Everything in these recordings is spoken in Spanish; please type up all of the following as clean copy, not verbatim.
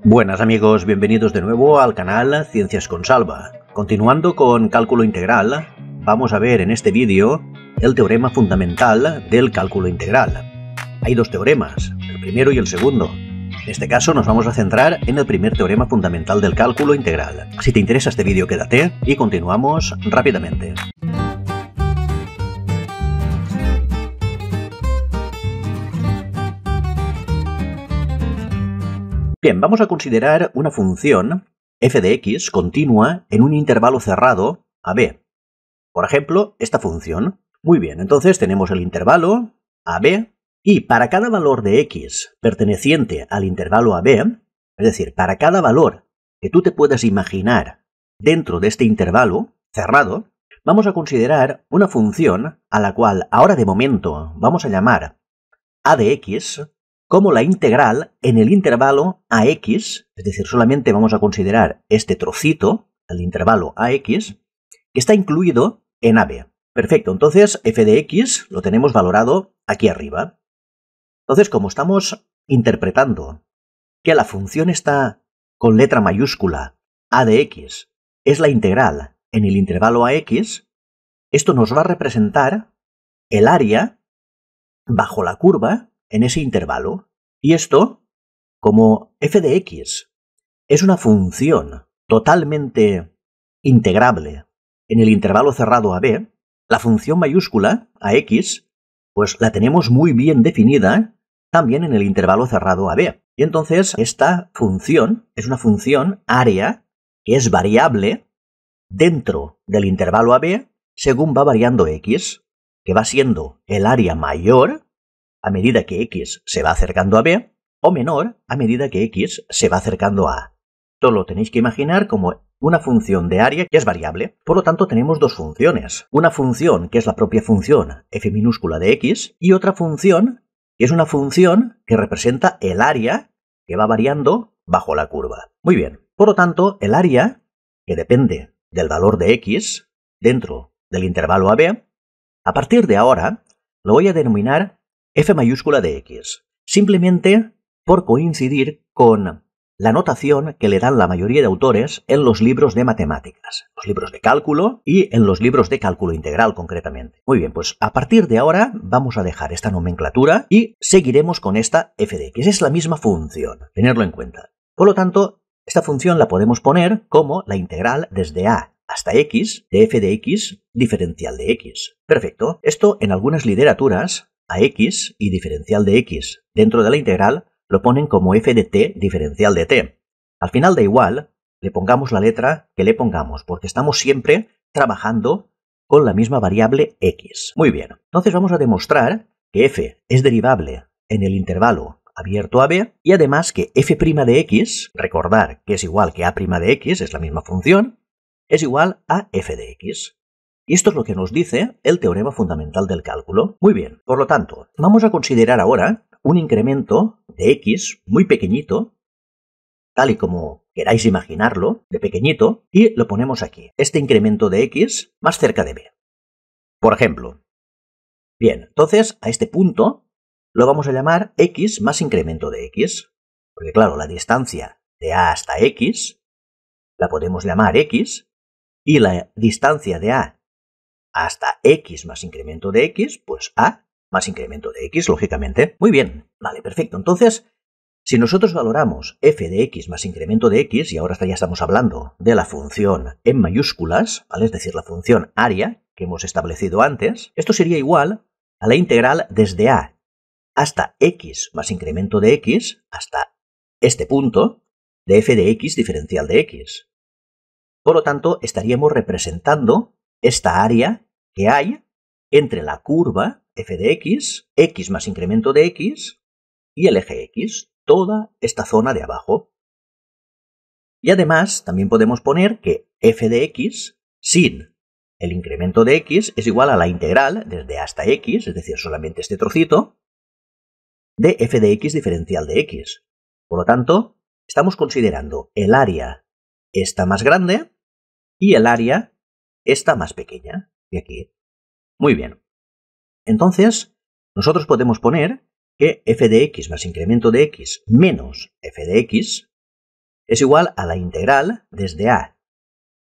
Buenas amigos, bienvenidos de nuevo al canal Ciencias con Salva. Continuando con cálculo integral, vamos a ver en este vídeo el teorema fundamental del cálculo integral. Hay dos teoremas, el primero y el segundo. En este caso nos vamos a centrar en el primer teorema fundamental del cálculo integral. Si te interesa este vídeo, quédate y continuamos rápidamente. Bien, vamos a considerar una función f de x continua en un intervalo cerrado a b. Por ejemplo, esta función. Muy bien, entonces tenemos el intervalo a b y para cada valor de x perteneciente al intervalo a b, es decir, para cada valor que tú te puedas imaginar dentro de este intervalo cerrado, vamos a considerar una función a la cual ahora de momento vamos a llamar a de x como la integral en el intervalo ax, es decir, solamente vamos a considerar este trocito, el intervalo ax, que está incluido en AB. Perfecto, entonces f de x lo tenemos valorado aquí arriba. Entonces, como estamos interpretando que la función está con letra mayúscula a de x es la integral en el intervalo ax, esto nos va a representar el área bajo la curva en ese intervalo. Y esto, como f de x es una función totalmente integrable en el intervalo cerrado a b, la función mayúscula a x, pues la tenemos muy bien definida también en el intervalo cerrado a b. Y entonces esta función es una función área que es variable dentro del intervalo a b según va variando x, que va siendo el área mayor a medida que x se va acercando a b, o menor a medida que x se va acercando a a. Esto lo tenéis que imaginar como una función de área que es variable. Por lo tanto, tenemos dos funciones. Una función que es la propia función f minúscula de x y otra función que es una función que representa el área que va variando bajo la curva. Muy bien. Por lo tanto, el área, que depende del valor de x dentro del intervalo a b, a partir de ahora lo voy a denominar f mayúscula de x, simplemente por coincidir con la notación que le dan la mayoría de autores en los libros de matemáticas, los libros de cálculo y en los libros de cálculo integral concretamente. Muy bien, pues a partir de ahora vamos a dejar esta nomenclatura y seguiremos con esta f de x. Es la misma función, tenerlo en cuenta. Por lo tanto, esta función la podemos poner como la integral desde a hasta x de f de x diferencial de x. Perfecto. Esto en algunas literaturas a x y diferencial de x dentro de la integral lo ponen como f de t diferencial de t. Al final da igual, le pongamos la letra que le pongamos, porque estamos siempre trabajando con la misma variable x. Muy bien, entonces vamos a demostrar que f es derivable en el intervalo abierto a b y además que f' de x, recordar que es igual que a' de x, es la misma función, es igual a f de x. Y esto es lo que nos dice el teorema fundamental del cálculo. Muy bien, por lo tanto, vamos a considerar ahora un incremento de x muy pequeñito, tal y como queráis imaginarlo, de pequeñito, y lo ponemos aquí. Este incremento de x más cerca de b. Por ejemplo. Bien, entonces a este punto lo vamos a llamar x más incremento de x, porque claro, la distancia de a hasta x la podemos llamar x, y la distancia de a hasta x más incremento de x, pues a más incremento de x, lógicamente. Muy bien, vale, perfecto. Entonces, si nosotros valoramos f de x más incremento de x, y ahora ya estamos hablando de la función en mayúsculas, ¿vale? Es decir, la función área que hemos establecido antes, esto sería igual a la integral desde a hasta x más incremento de x, hasta este punto, de f de x diferencial de x. Por lo tanto, estaríamos representando esta área que hay entre la curva f de x más incremento de x y el eje x, toda esta zona de abajo. Y además también podemos poner que f de x sin el incremento de x es igual a la integral desde a hasta x, es decir, solamente este trocito, de f de x diferencial de x. Por lo tanto, estamos considerando el área esta más grande y el área esta más pequeña, de aquí. Muy bien. Entonces, nosotros podemos poner que f de x más incremento de x menos f de x es igual a la integral desde a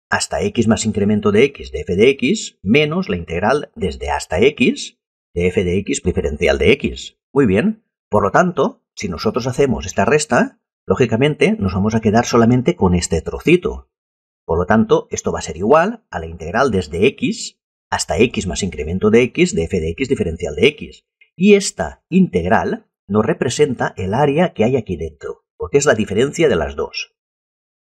hasta x más incremento de x de f de x menos la integral desde a hasta x de f de x diferencial de x. Muy bien. Por lo tanto, si nosotros hacemos esta resta, lógicamente nos vamos a quedar solamente con este trocito. Por lo tanto, esto va a ser igual a la integral desde x hasta x más incremento de x de f de x diferencial de x. Y esta integral nos representa el área que hay aquí dentro, porque es la diferencia de las dos.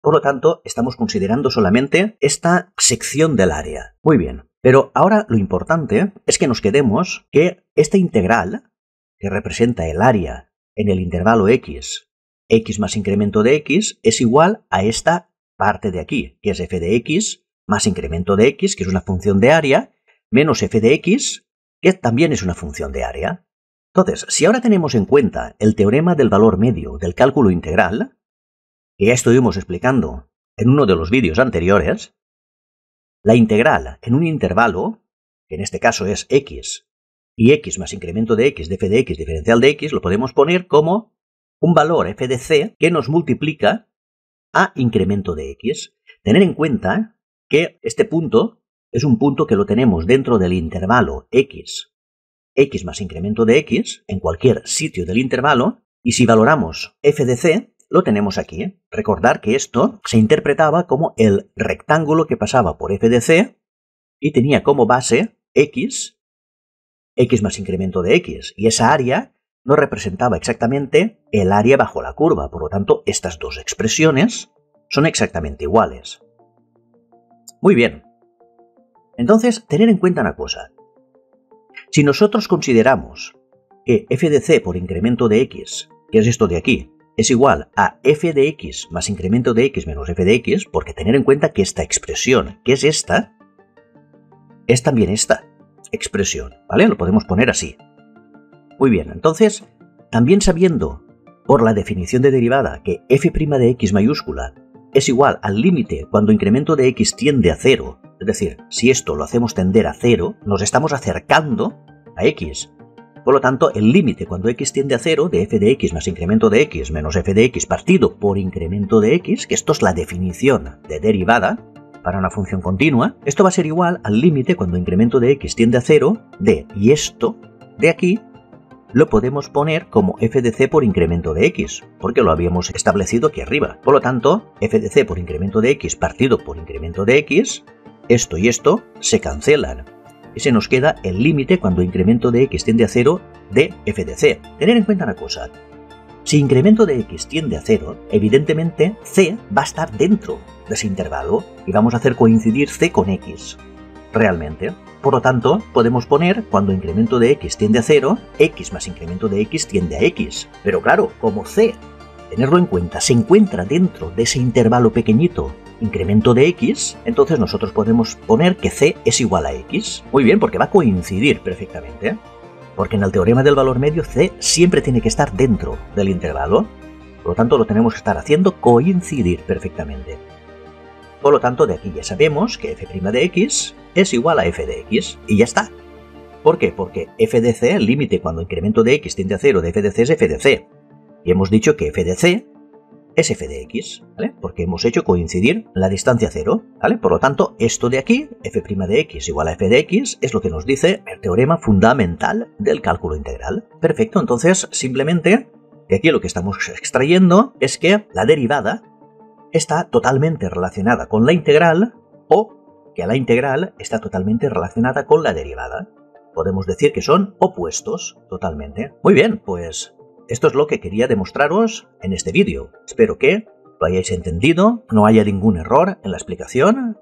Por lo tanto, estamos considerando solamente esta sección del área. Muy bien, pero ahora lo importante es que nos quedemos que esta integral, que representa el área en el intervalo x más incremento de x, es igual a esta parte de aquí, que es f de x más incremento de x, que es una función de área, menos f de x, que también es una función de área. Entonces, si ahora tenemos en cuenta el teorema del valor medio del cálculo integral, que ya estuvimos explicando en uno de los vídeos anteriores, la integral en un intervalo, que en este caso es x, y x más incremento de x de f de x diferencial de x, lo podemos poner como un valor f de c que nos multiplica a incremento de x. Tener en cuenta que este punto es un punto que lo tenemos dentro del intervalo x más incremento de x, en cualquier sitio del intervalo, y si valoramos f de c, lo tenemos aquí. Recordar que esto se interpretaba como el rectángulo que pasaba por f de c y tenía como base x más incremento de x, y esa área no representaba exactamente el área bajo la curva, por lo tanto estas dos expresiones son exactamente iguales. Muy bien. Entonces, tener en cuenta una cosa. Si nosotros consideramos que f de c por incremento de x, que es esto de aquí, es igual a f de x más incremento de x menos f de x, porque tener en cuenta que esta expresión, que es esta, es también esta expresión, ¿vale? Lo podemos poner así. Muy bien, entonces, también sabiendo por la definición de derivada que f' de x mayúscula es igual al límite cuando incremento de x tiende a 0, es decir, si esto lo hacemos tender a 0, nos estamos acercando a x. Por lo tanto, el límite cuando x tiende a 0 de f de x más incremento de x menos f de x partido por incremento de x, que esto es la definición de derivada para una función continua, esto va a ser igual al límite cuando incremento de x tiende a 0 de, y esto de aquí lo podemos poner como f de c por incremento de x, porque lo habíamos establecido aquí arriba. Por lo tanto, f de c por incremento de x partido por incremento de x, esto y esto se cancelan. Y se nos queda el límite cuando incremento de x tiende a 0 de f de c. Tener en cuenta una cosa. Si incremento de x tiende a 0, evidentemente c va a estar dentro de ese intervalo y vamos a hacer coincidir c con x. Realmente. Por lo tanto, podemos poner cuando incremento de x tiende a 0, x más incremento de x tiende a x. Pero claro, como c, tenerlo en cuenta, se encuentra dentro de ese intervalo pequeñito incremento de x, entonces nosotros podemos poner que c es igual a x. Muy bien, porque va a coincidir perfectamente. Porque en el teorema del valor medio c siempre tiene que estar dentro del intervalo. Por lo tanto, lo tenemos que estar haciendo coincidir perfectamente. Por lo tanto, de aquí ya sabemos que f' de x es igual a f de x, y ya está. ¿Por qué? Porque f de c, el límite cuando incremento de x tiende a 0 de f de c es f de c. Y hemos dicho que f de c es f de x, ¿vale? Porque hemos hecho coincidir la distancia 0, ¿vale? Por lo tanto, esto de aquí, f' de x igual a f de x, es lo que nos dice el teorema fundamental del cálculo integral. Perfecto, entonces, simplemente, de aquí lo que estamos extrayendo es que la derivada está totalmente relacionada con la integral o que la integral está totalmente relacionada con la derivada. Podemos decir que son opuestos totalmente. Muy bien, pues esto es lo que quería demostraros en este vídeo. Espero que lo hayáis entendido, no haya ningún error en la explicación.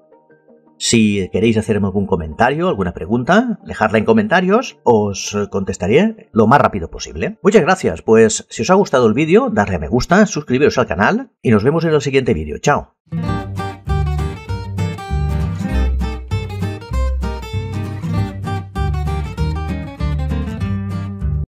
Si queréis hacerme algún comentario, alguna pregunta, dejadla en comentarios, os contestaré lo más rápido posible. Muchas gracias, pues si os ha gustado el vídeo, darle a me gusta, suscribiros al canal y nos vemos en el siguiente vídeo. ¡Chao!